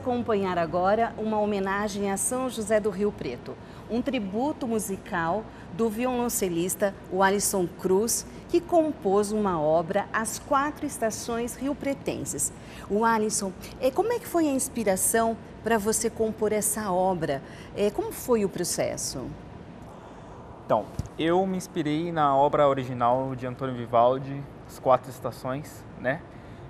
acompanhar agora uma homenagem a São José do Rio Preto, um tributo musical do violoncelista Alisson Cruz, que compôs uma obra As Quatro Estações Rio-Pretenses. O Alisson, como é que foi a inspiração para você compor essa obra? Como foi o processo? Então, eu me inspirei na obra original de Antônio Vivaldi, As Quatro Estações, né?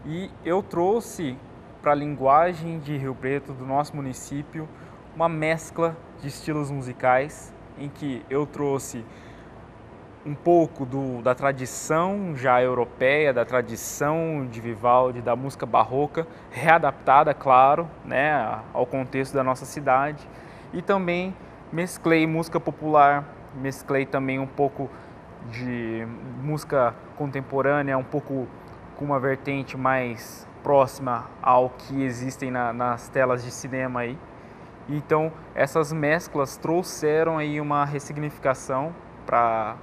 E eu trouxe para a linguagem de Rio Preto, do nosso município, uma mescla de estilos musicais, em que eu trouxe um pouco da tradição já europeia, da tradição de Vivaldi, da música barroca, readaptada, claro, né, ao contexto da nossa cidade, e também mesclei música popular, mesclei também um pouco de música contemporânea, um pouco com uma vertente mais próxima ao que existem nas telas de cinema aí. Então, essas mesclas trouxeram aí uma ressignificação para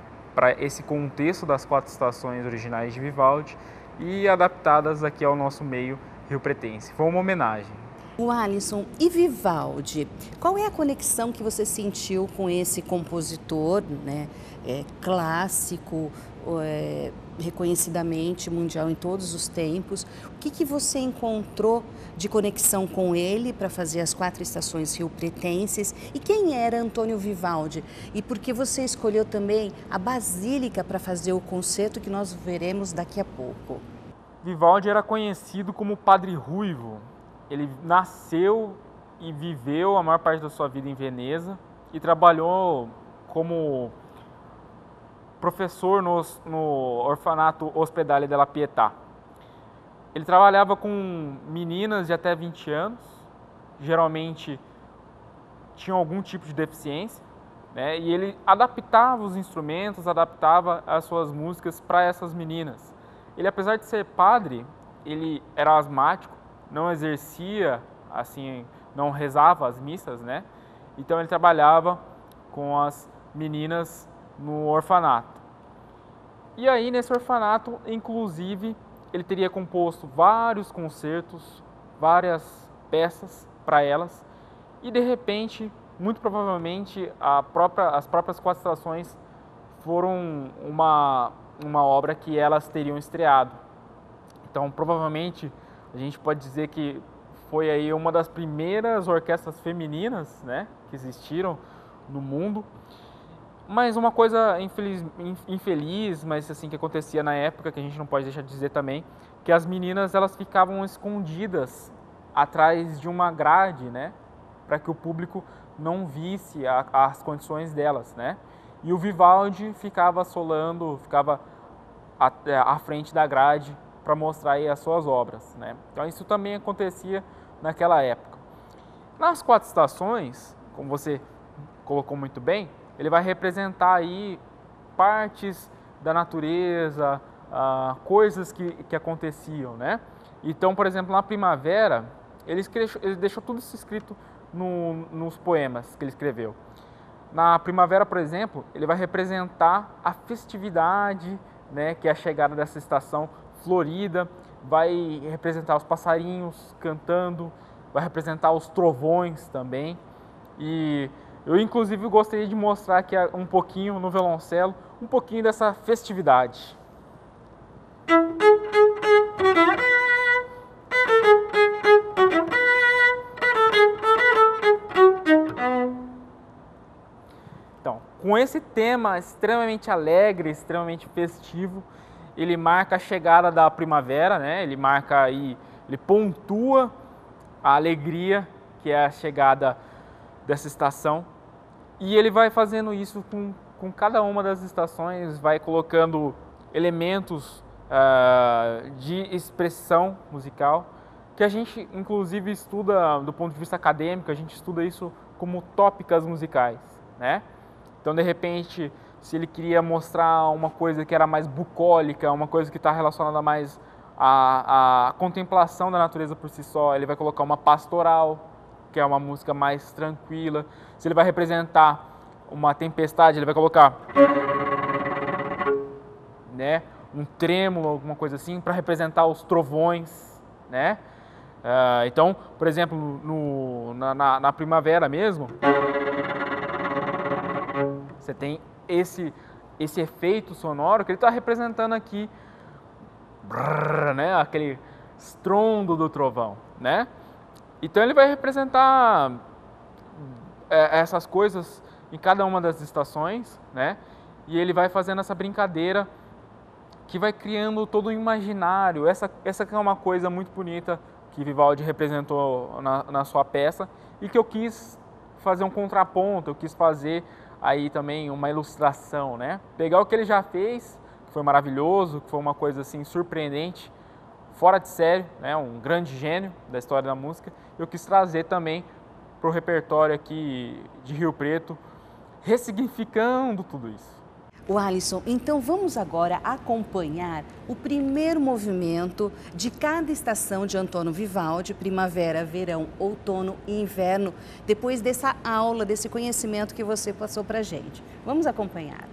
esse contexto das quatro estações originais de Vivaldi e adaptadas aqui ao nosso meio riopretense. Foi uma homenagem. O Alisson, e Vivaldi, qual é a conexão que você sentiu com esse compositor, né, clássico, reconhecidamente mundial em todos os tempos? O que você encontrou de conexão com ele para fazer As Quatro Estações Rio-Pretenses? E quem era Antônio Vivaldi? E por que você escolheu também a Basílica para fazer o concerto que nós veremos daqui a pouco? Vivaldi era conhecido como Padre Ruivo. Ele nasceu e viveu a maior parte da sua vida em Veneza e trabalhou como professor no orfanato Ospedale della Pietà. Ele trabalhava com meninas de até 20 anos, geralmente tinham algum tipo de deficiência, né? E ele adaptava os instrumentos, adaptava as suas músicas para essas meninas. Ele, apesar de ser padre, ele era asmático, não exercia, assim, não rezava as missas, né? Então ele trabalhava com as meninas no orfanato. E aí nesse orfanato, inclusive, ele teria composto vários concertos, várias peças para elas, e de repente, muito provavelmente, as próprias quatro estações foram uma obra que elas teriam estreado. Então, provavelmente, a gente pode dizer que foi aí uma das primeiras orquestras femininas, né, que existiram no mundo. Mas uma coisa infeliz, mas assim, que acontecia na época, que a gente não pode deixar de dizer também, que as meninas elas ficavam escondidas atrás de uma grade, né, para que o público não visse as condições delas, né. E o Vivaldi ficava solando, ficava à frente da grade para mostrar aí as suas obras, né? Então isso também acontecia naquela época. Nas quatro estações, como você colocou muito bem, ele vai representar aí partes da natureza, coisas que aconteciam, né? Então, por exemplo, na primavera, ele deixou tudo isso escrito nos poemas que ele escreveu. Na primavera, por exemplo, ele vai representar a festividade, né, que é a chegada dessa estação florida, vai representar os passarinhos cantando, vai representar os trovões também. E eu inclusive gostaria de mostrar aqui um pouquinho no violoncelo, um pouquinho dessa festividade. Então, com esse tema extremamente alegre, extremamente festivo, ele marca a chegada da primavera, né? Ele marca aí, ele pontua a alegria que é a chegada dessa estação. E ele vai fazendo isso com cada uma das estações, vai colocando elementos de expressão musical, que a gente inclusive estuda do ponto de vista acadêmico, a gente estuda isso como tópicas musicais, né? Então, de repente, se ele queria mostrar uma coisa que era mais bucólica, uma coisa que está relacionada mais à contemplação da natureza por si só, ele vai colocar uma pastoral, que é uma música mais tranquila. Se ele vai representar uma tempestade, ele vai colocar, né, um trêmulo, alguma coisa assim, para representar os trovões, né? Então, por exemplo, na primavera mesmo, você tem esse efeito sonoro que ele está representando aqui, brrr, né? Aquele estrondo do trovão, né? Então ele vai representar essas coisas em cada uma das estações, né? E ele vai fazendo essa brincadeira que vai criando todo um imaginário. Essa que é uma coisa muito bonita que Vivaldi representou na sua peça e que eu quis fazer um contraponto, eu quis fazer aí também uma ilustração, né? Pegar o que ele já fez, que foi maravilhoso, que foi uma coisa assim surpreendente, fora de série, né? Um grande gênio da história da música. Eu quis trazer também para o repertório aqui de Rio Preto, ressignificando tudo isso. O Alisson, então vamos agora acompanhar o primeiro movimento de cada estação de Antônio Vivaldi, primavera, verão, outono e inverno, depois dessa aula, desse conhecimento que você passou para a gente. Vamos acompanhar.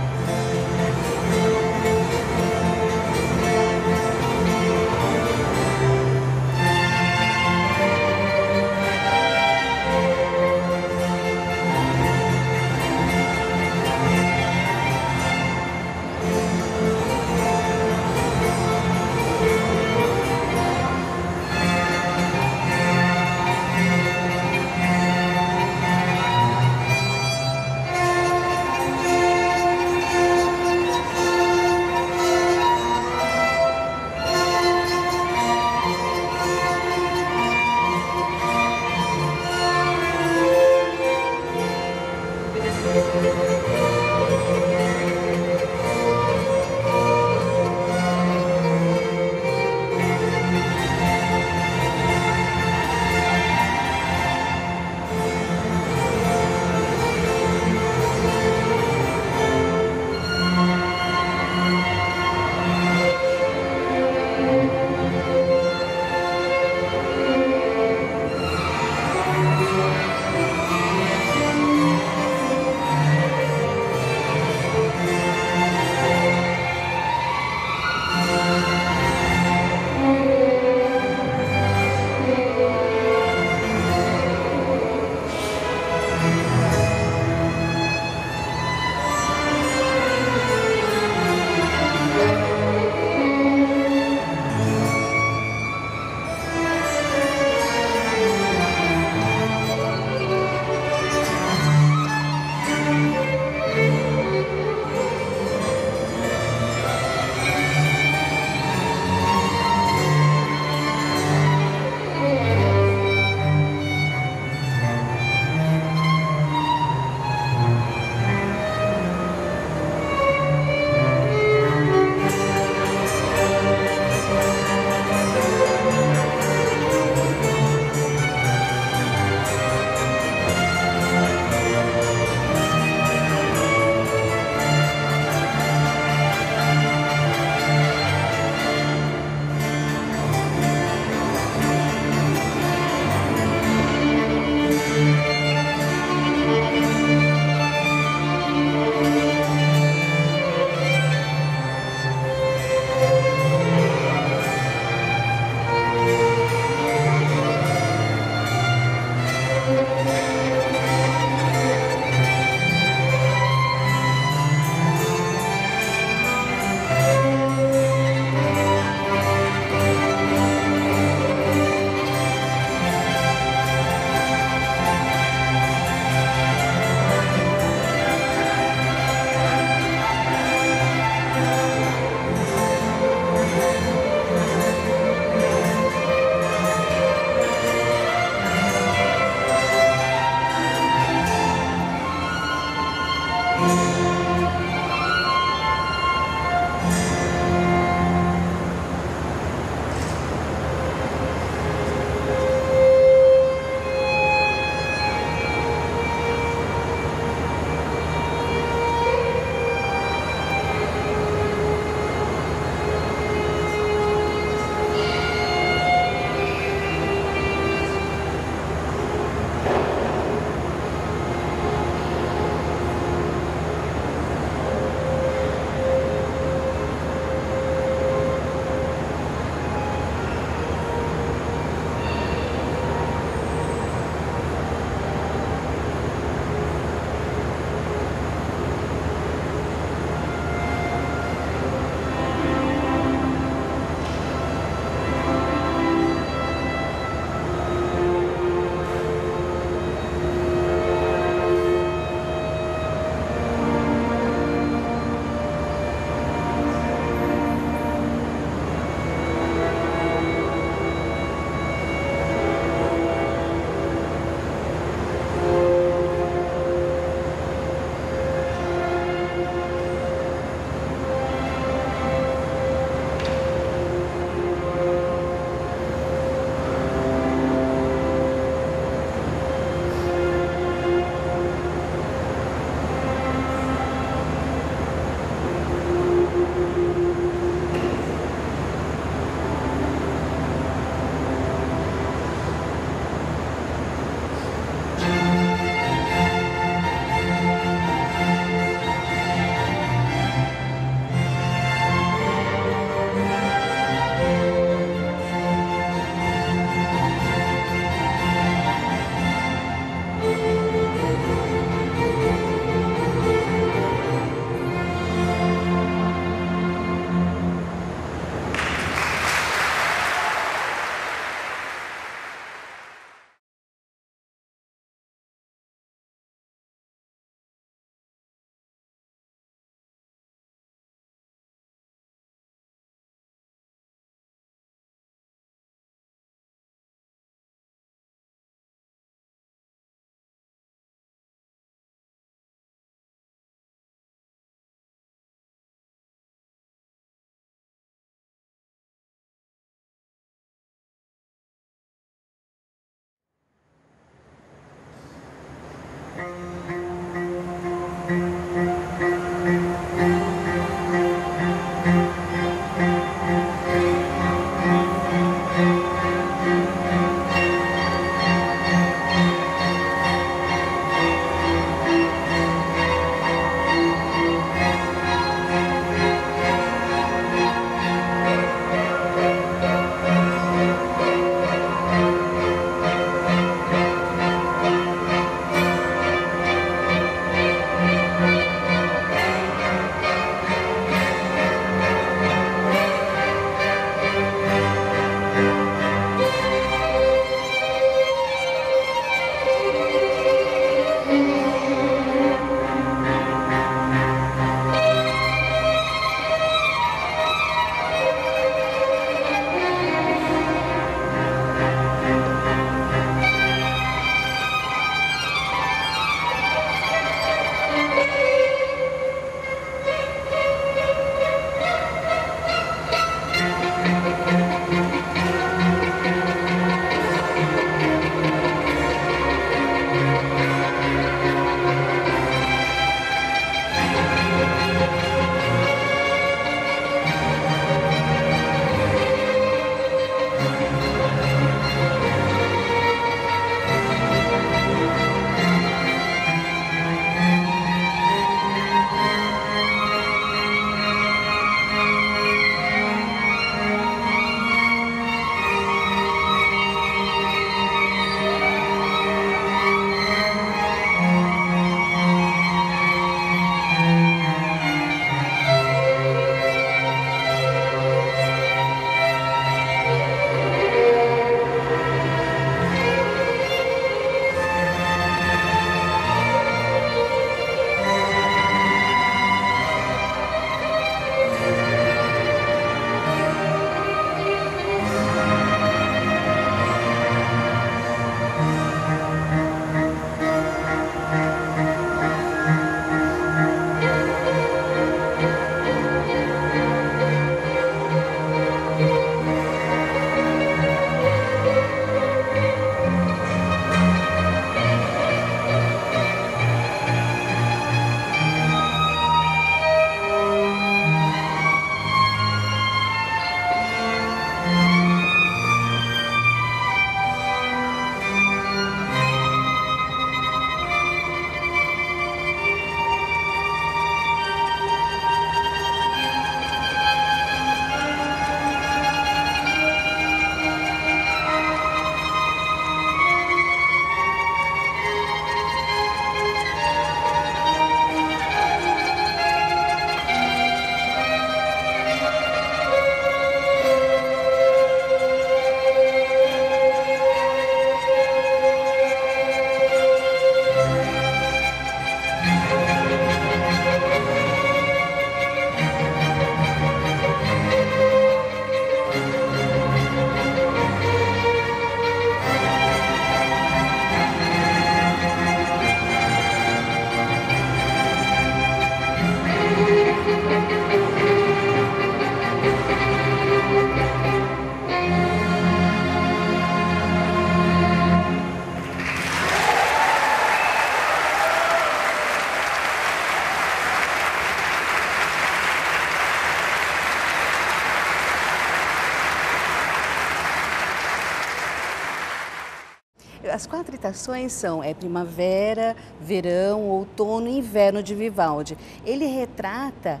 as 4 estações são primavera, verão, outono e inverno de Vivaldi. Ele retrata,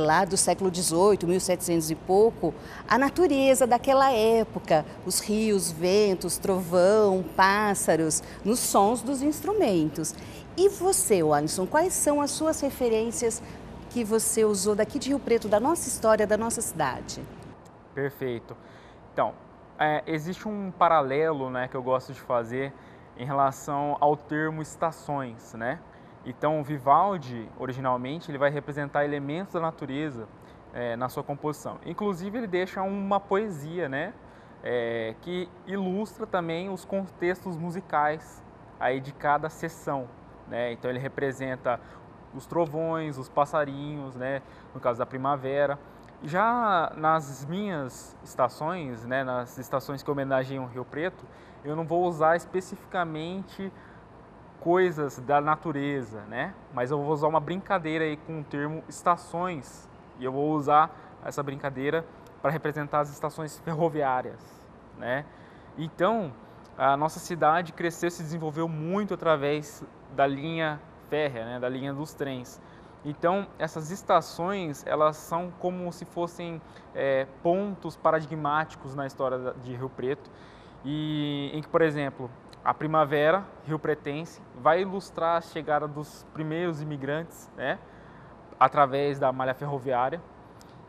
lá do século XVIII, 1700 e pouco, a natureza daquela época, os rios, ventos, trovão, pássaros, nos sons dos instrumentos. E você, Alisson, quais são as suas referências que você usou daqui de Rio Preto, da nossa história, da nossa cidade? Perfeito. Então, existe um paralelo, né, que eu gosto de fazer em relação ao termo estações, né? Então, Vivaldi, originalmente, ele vai representar elementos da natureza na sua composição. Inclusive, ele deixa uma poesia, né, que ilustra também os contextos musicais aí de cada seção, né? Então, ele representa os trovões, os passarinhos, né, no caso da primavera. Já nas minhas estações, né, nas estações que homenageiam Rio Preto, eu não vou usar especificamente coisas da natureza, né? Mas eu vou usar uma brincadeira aí com o termo estações, e eu vou usar essa brincadeira para representar as estações ferroviárias, né? Então, a nossa cidade cresceu e se desenvolveu muito através da linha férrea, né, da linha dos trens. Então, essas estações, elas são como se fossem pontos paradigmáticos na história de Rio Preto, e em que, por exemplo, a primavera rio-pretense vai ilustrar a chegada dos primeiros imigrantes, né, através da malha ferroviária,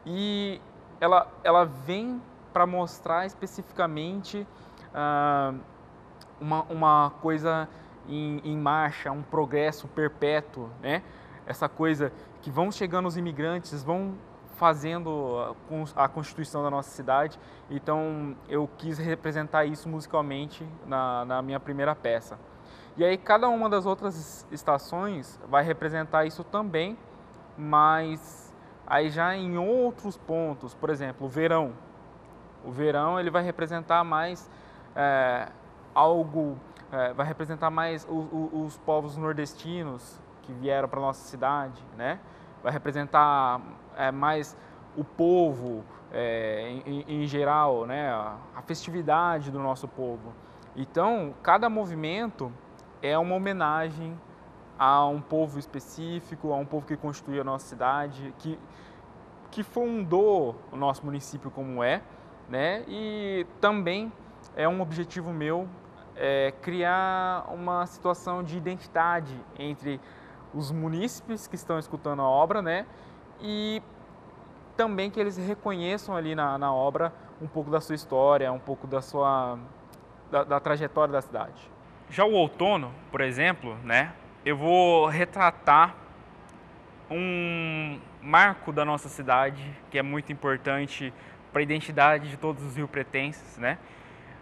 e ela vem para mostrar especificamente uma coisa em marcha, um progresso perpétuo, né? Essa coisa que vão chegando os imigrantes, vão fazendo a constituição da nossa cidade. Então eu quis representar isso musicalmente na minha primeira peça. E aí cada uma das outras estações vai representar isso também, mas aí já em outros pontos. Por exemplo, o verão. O verão ele vai representar mais vai representar mais os povos nordestinos que vieram para nossa cidade, né? Vai representar mais o povo em geral, né? A festividade do nosso povo. Então, cada movimento é uma homenagem a um povo específico, a um povo que constitui a nossa cidade, que fundou o nosso município como né? E também é um objetivo meu criar uma situação de identidade entre os munícipes que estão escutando a obra, né? E também que eles reconheçam ali na obra um pouco da sua história, um pouco da trajetória da cidade. Já o outono, por exemplo, né? Eu vou retratar um marco da nossa cidade que é muito importante para a identidade de todos os riopretenses, né?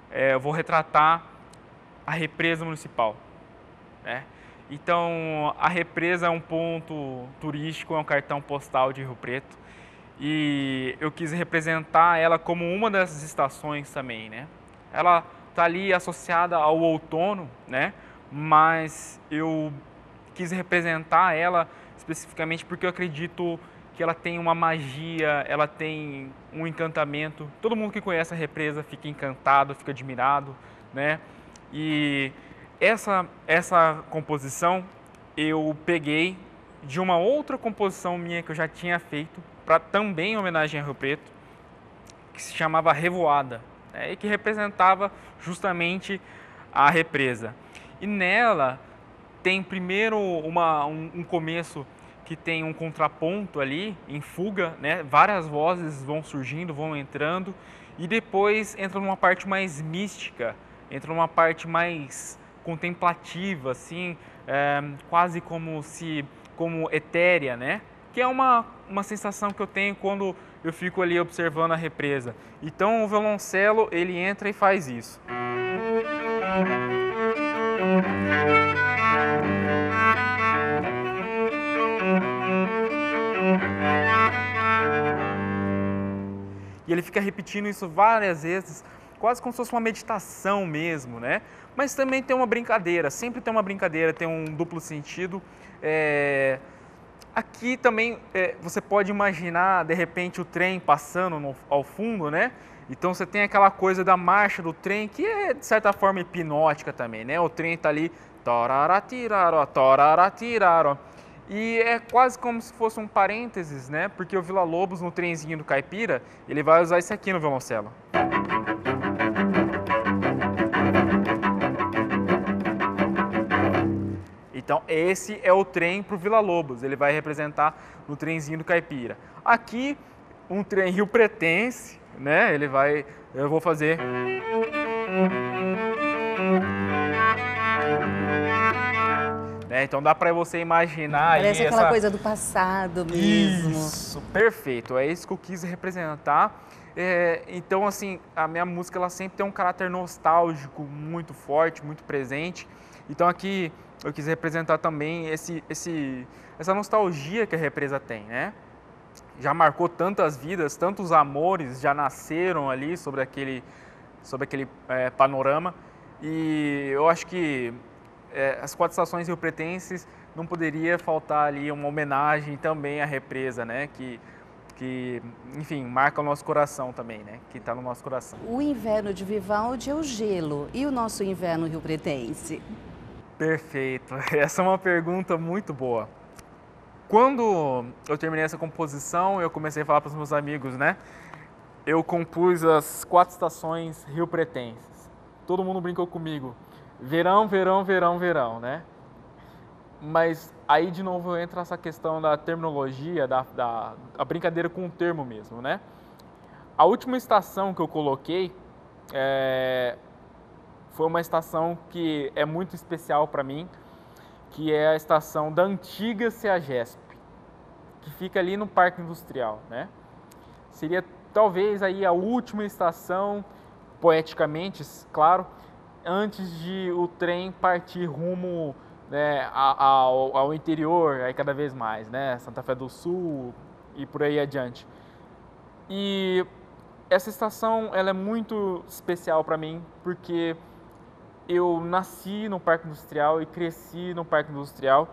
Eu vou retratar a represa municipal, né? Então, a represa é um ponto turístico, é um cartão postal de Rio Preto, e eu quis representar ela como uma dessas estações também, né? Ela está ali associada ao outono, né? Mas eu quis representar ela especificamente porque eu acredito que ela tem uma magia, ela tem um encantamento. Todo mundo que conhece a represa fica encantado, fica admirado, né? E essa composição eu peguei de uma outra composição minha que eu já tinha feito para também homenagem a Rio Preto, que se chamava Revoada, né, e que representava justamente a represa. E nela tem primeiro um começo que tem um contraponto ali em fuga, né? Várias vozes vão surgindo, vão entrando, e depois entra numa parte mais mística, entra numa parte mais contemplativa, assim, quase como etérea, né? Que é uma sensação que eu tenho quando eu fico ali observando a represa. Então o violoncelo ele entra e faz isso. E ele fica repetindo isso várias vezes, quase como se fosse uma meditação mesmo, né? Mas também tem uma brincadeira, sempre tem uma brincadeira, tem um duplo sentido. Aqui também você pode imaginar, de repente, o trem passando ao fundo, né? Então você tem aquela coisa da marcha do trem que é, de certa forma, hipnótica também, né? O trem está ali, toraratiraró, toraratiraró. E é quase como se fosse um parênteses, né? Porque o Villa-Lobos, no trenzinho do Caipira, ele vai usar isso aqui no violoncelo. Então esse é o trem para o Villa-Lobos, ele vai representar no trenzinho do Caipira. Aqui, um trem riopretense, né? Eu vou fazer... Então dá para você imaginar... Parece aquela coisa do passado mesmo. Isso, perfeito, é isso que eu quis representar. Então, assim, a minha música ela sempre tem um caráter nostálgico muito forte, muito presente. Então aqui eu quis representar também essa nostalgia que a represa tem, né? Já marcou tantas vidas, tantos amores já nasceram ali sobre aquele panorama. E eu acho que as 4 estações riopretenses não poderia faltar ali uma homenagem também à represa, né? Que, enfim, marca o nosso coração também, né? Que está no nosso coração. O inverno de Vivaldi é o gelo e o nosso inverno riopretense? Perfeito, essa é uma pergunta muito boa. Quando eu terminei essa composição, eu comecei a falar para os meus amigos, né? Eu compus as 4 estações riopretenses. Todo mundo brincou comigo. Verão, verão, verão, verão, né? Mas aí de novo entra essa questão da terminologia, a brincadeira com o termo mesmo, né? A última estação que eu coloquei foi uma estação que é muito especial para mim, que é a estação da antiga CEAGESP, que fica ali no Parque Industrial, né? Seria talvez aí a última estação, poeticamente, claro, antes de o trem partir rumo, né, ao interior, aí cada vez mais, né? Santa Fé do Sul e por aí adiante. E essa estação ela é muito especial para mim, porque eu nasci no Parque Industrial e cresci no Parque Industrial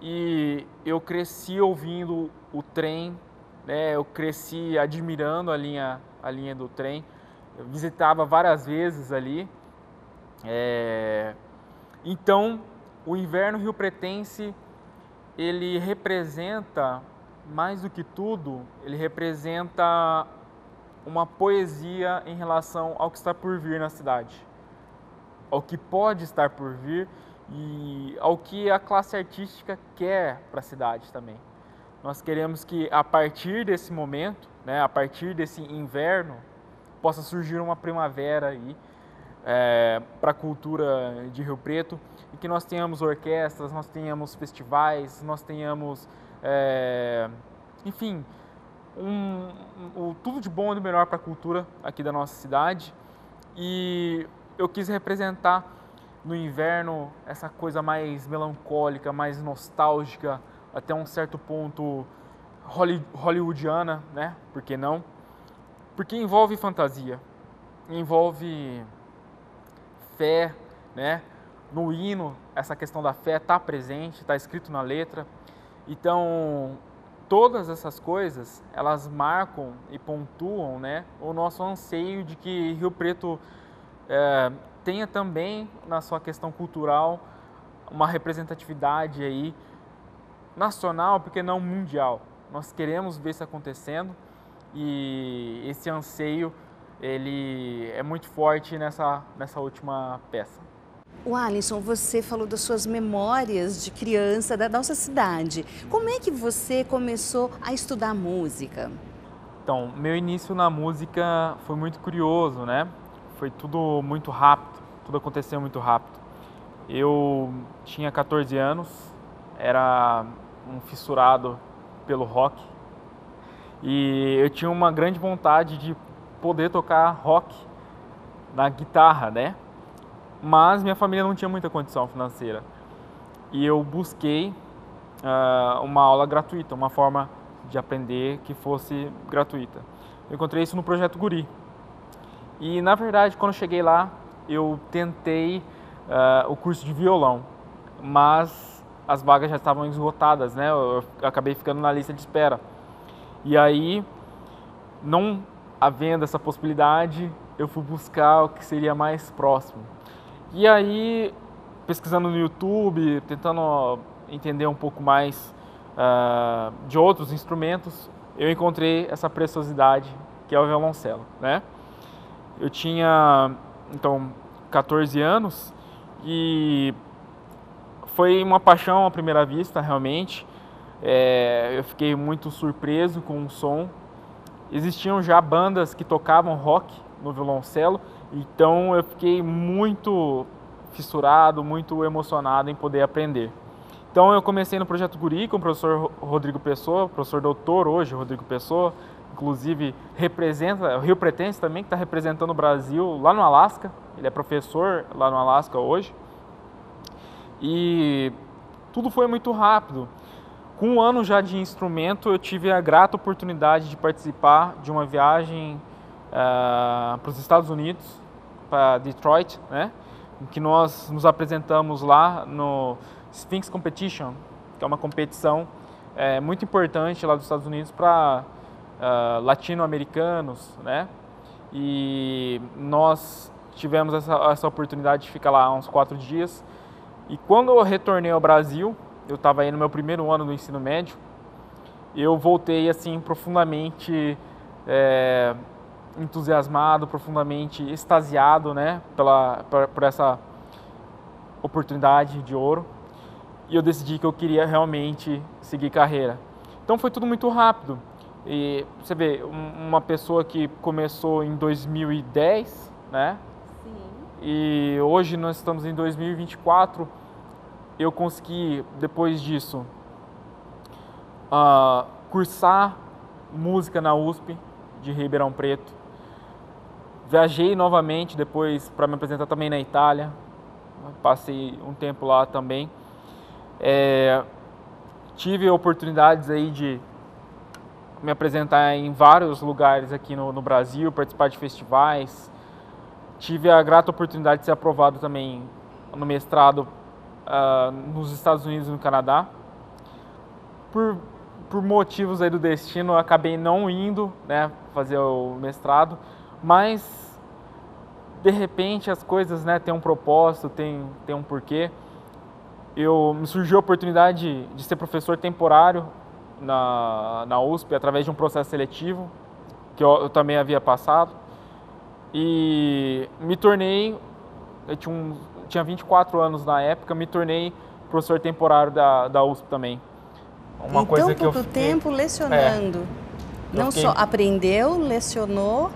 e eu cresci ouvindo o trem, né? Eu cresci admirando a linha do trem, eu visitava várias vezes ali. Então, o inverno riopretense, ele representa, mais do que tudo, ele representa uma poesia em relação ao que está por vir na cidade, ao que pode estar por vir e ao que a classe artística quer para a cidade também. Nós queremos que a partir desse momento, né, a partir desse inverno, possa surgir uma primavera aí para a cultura de Rio Preto e que nós tenhamos orquestras, nós tenhamos festivais, nós tenhamos, enfim, tudo de bom e do melhor para a cultura aqui da nossa cidade. E eu quis representar no inverno essa coisa mais melancólica, mais nostálgica, até um certo ponto hollywoodiana, né? Por que não? Porque envolve fantasia, envolve fé, né? No hino, essa questão da fé está presente, está escrito na letra. Então, todas essas coisas, elas marcam e pontuam, né, o nosso anseio de que Rio Preto tenha também, na sua questão cultural, uma representatividade aí nacional, porque não mundial. Nós queremos ver isso acontecendo e esse anseio ele é muito forte nessa última peça. O Alisson, você falou das suas memórias de criança da nossa cidade. Como é que você começou a estudar música? Então, meu início na música foi muito curioso, né? Foi tudo muito rápido, tudo aconteceu muito rápido. Eu tinha 14 anos, era um fissurado pelo rock e eu tinha uma grande vontade de poder tocar rock na guitarra, né? Mas minha família não tinha muita condição financeira e eu busquei uma aula gratuita, uma forma de aprender que fosse gratuita. Eu encontrei isso no Projeto Guri e, na verdade, quando eu cheguei lá, eu tentei o curso de violão, mas as vagas já estavam esgotadas, né? Eu acabei ficando na lista de espera. E aí, não havendo essa possibilidade, eu fui buscar o que seria mais próximo. E aí, pesquisando no YouTube, tentando entender um pouco mais de outros instrumentos, eu encontrei essa preciosidade que é o violoncelo, né? Eu tinha, então, 14 anos e foi uma paixão à primeira vista, realmente. Eu fiquei muito surpreso com o som. Existiam já bandas que tocavam rock no violoncelo, então eu fiquei muito fissurado, muito emocionado em poder aprender. Então eu comecei no Projeto Guri com o professor Rodrigo Pessoa, professor doutor hoje, Rodrigo Pessoa, inclusive representa o Rio Pretense também, que está representando o Brasil lá no Alasca, ele é professor lá no Alasca hoje. E tudo foi muito rápido. Com um ano já de instrumento, eu tive a grata oportunidade de participar de uma viagem para os Estados Unidos, para Detroit, né? Em que nós nos apresentamos lá no Sphinx Competition, que é uma competição muito importante lá dos Estados Unidos para latino-americanos, né? E nós tivemos essa oportunidade de ficar lá uns 4 dias. E quando eu retornei ao Brasil, eu estava aí no meu primeiro ano do ensino médio, eu voltei assim profundamente entusiasmado, profundamente extasiado, né, por essa oportunidade de ouro. E eu decidi que eu queria realmente seguir carreira. Então foi tudo muito rápido. E você vê, uma pessoa que começou em 2010, né? Sim. E hoje nós estamos em 2024. Eu consegui, depois disso, cursar música na USP de Ribeirão Preto. Viajei novamente depois para me apresentar também na Itália. Passei um tempo lá também. Tive oportunidades aí de me apresentar em vários lugares aqui no Brasil, participar de festivais. Tive a grata oportunidade de ser aprovado também no mestrado nos Estados Unidos e no Canadá. Por motivos aí do destino, eu acabei não indo, né, fazer o mestrado, mas de repente as coisas, né, têm um propósito, tem um porquê. Me surgiu a oportunidade de ser professor temporário na USP através de um processo seletivo que eu também havia passado e me tornei, eu tinha 24 anos na época, me tornei professor temporário da USP também. Uma coisa que pouco tempo lecionando, não só aprendeu, lecionou.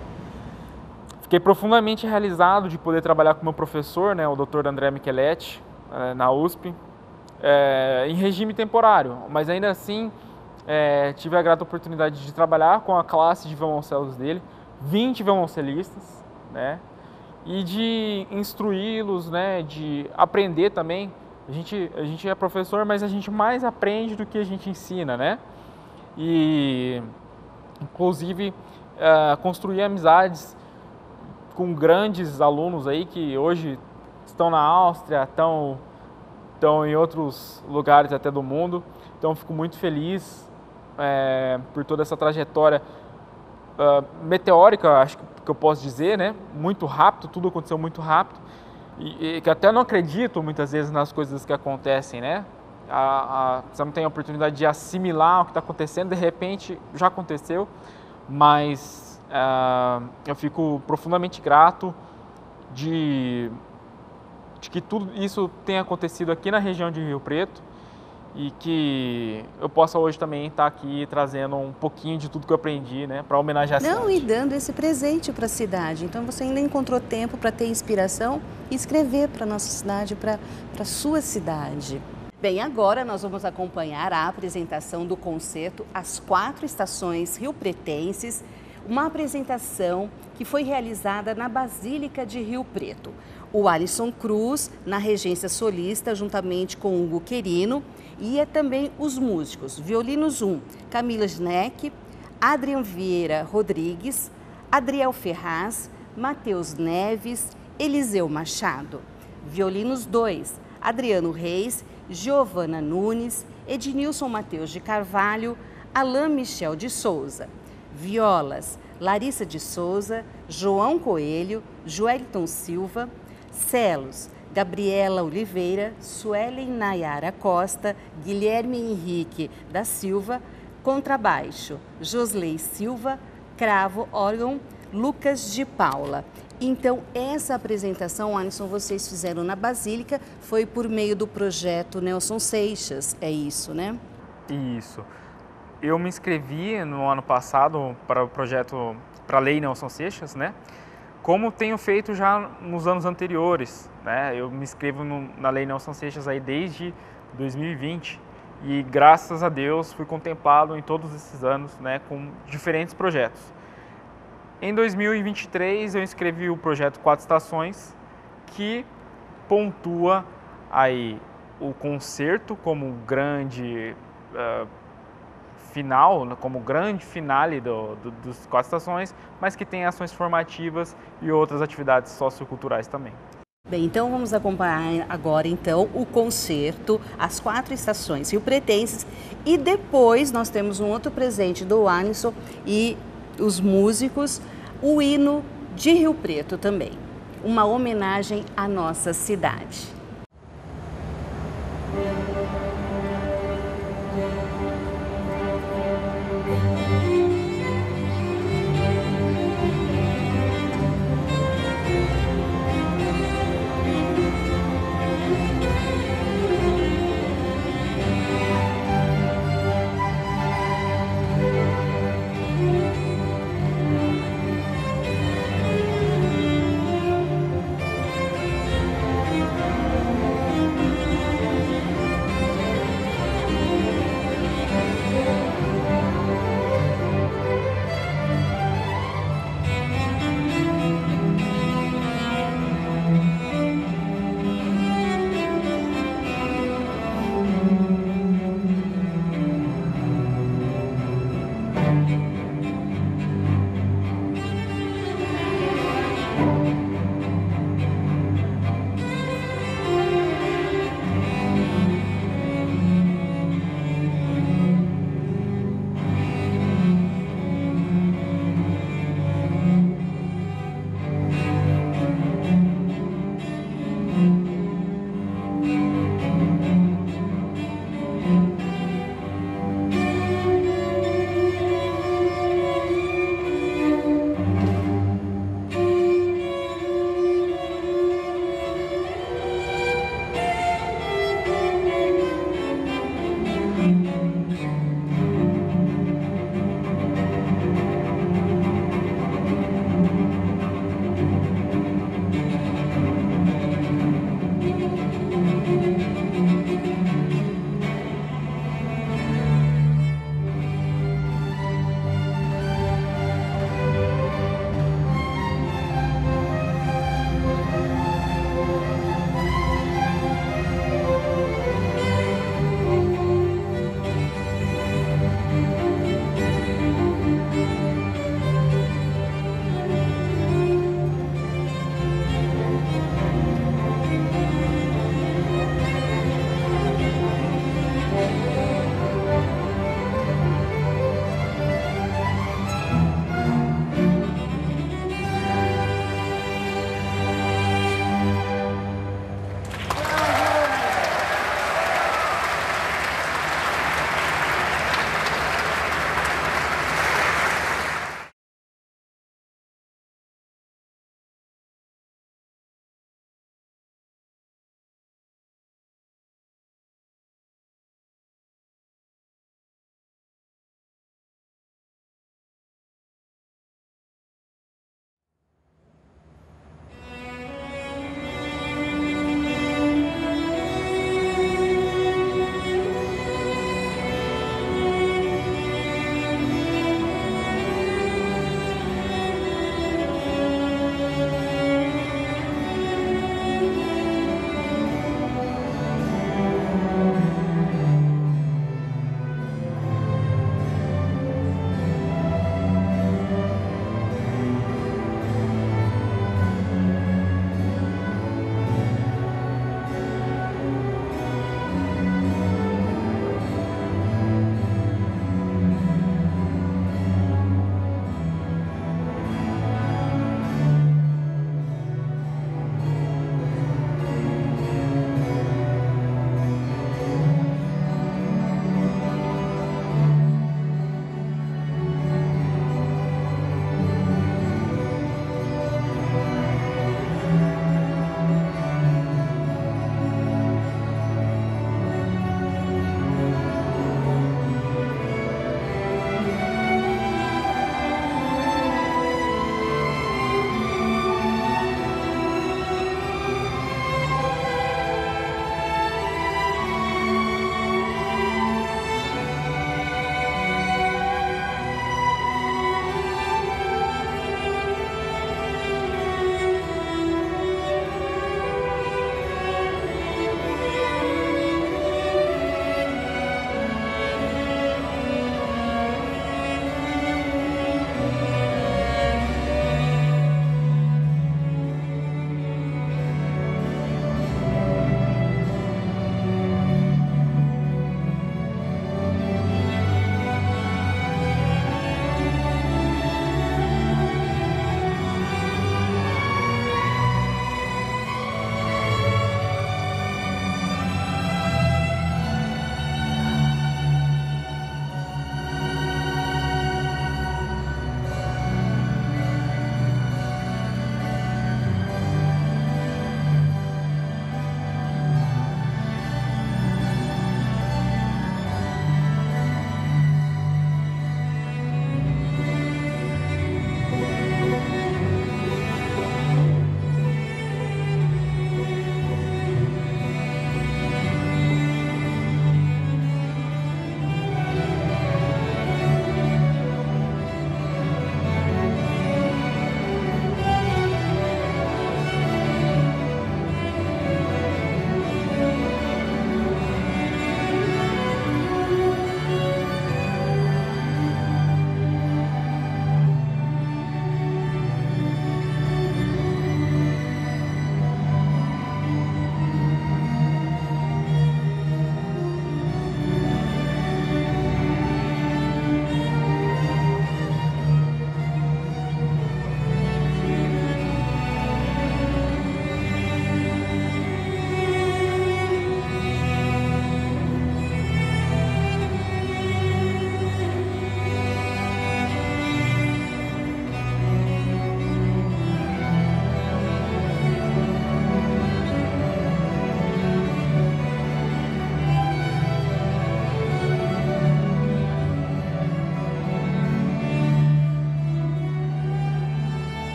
Fiquei profundamente realizado de poder trabalhar com meu professor, né, o Dr. André Micheletti, na USP, em regime temporário, mas ainda assim tive a grata oportunidade de trabalhar com a classe de violoncelos dele, 20 violoncelistas, né, e de instruí-los, né, de aprender também. A gente é professor, mas a gente mais aprende do que a gente ensina, né? E, inclusive, construir amizades com grandes alunos aí que hoje estão na Áustria, estão em outros lugares até do mundo. Então, fico muito feliz por toda essa trajetória meteórica, acho que eu posso dizer, né? Muito rápido, tudo aconteceu muito rápido. E que até não acredito muitas vezes nas coisas que acontecem, né? Você não tem a oportunidade de assimilar o que está acontecendo, de repente já aconteceu, mas eu fico profundamente grato de que tudo isso tenha acontecido aqui na região de Rio Preto e que eu possa hoje também estar aqui trazendo um pouquinho de tudo que eu aprendi, né, para homenagear a cidade. Não, e dando esse presente para a cidade. Então você ainda encontrou tempo para ter inspiração e escrever para a nossa cidade, para a sua cidade. Bem, agora nós vamos acompanhar a apresentação do concerto As 4 Estações Rio-Pretenses, uma apresentação que foi realizada na Basílica de Rio Preto. O Alisson Cruz, na regência solista, juntamente com Hugo Querino, e também os músicos, violinos 1, Camila Schneck, Adrian Vieira Rodrigues, Adriel Ferraz, Matheus Neves, Eliseu Machado. Violinos 2, Adriano Reis Giovana Nunes, Ednilson Mateus de Carvalho, Alain Michel de Souza. Violas, Larissa de Souza, João Coelho, Joelton Silva. Celos, Gabriela Oliveira, Suelen Nayara Costa, Guilherme Henrique da Silva. Contrabaixo, Josley Silva, cravo, órgão, Lucas de Paula. Então, essa apresentação, Alisson, vocês fizeram na Basílica, foi por meio do projeto Nelson Seixas, é isso, né? Isso. Eu me inscrevi no ano passado para o projeto, para a Lei Nelson Seixas, né? Como tenho feito já nos anos anteriores, né? Eu me inscrevo na Lei Nelson Seixas aí desde 2020 e, graças a Deus, fui contemplado em todos esses anos, né, com diferentes projetos. Em 2023, eu inscrevi o projeto 4 Estações, que pontua aí o concerto como grande final, como grande finale dos 4 Estações, mas que tem ações formativas e outras atividades socioculturais também. Bem, então vamos acompanhar agora então o concerto, as 4 estações riopretenses, e depois nós temos um outro presente do Alisson e os músicos, o hino de Rio Preto também, uma homenagem à nossa cidade.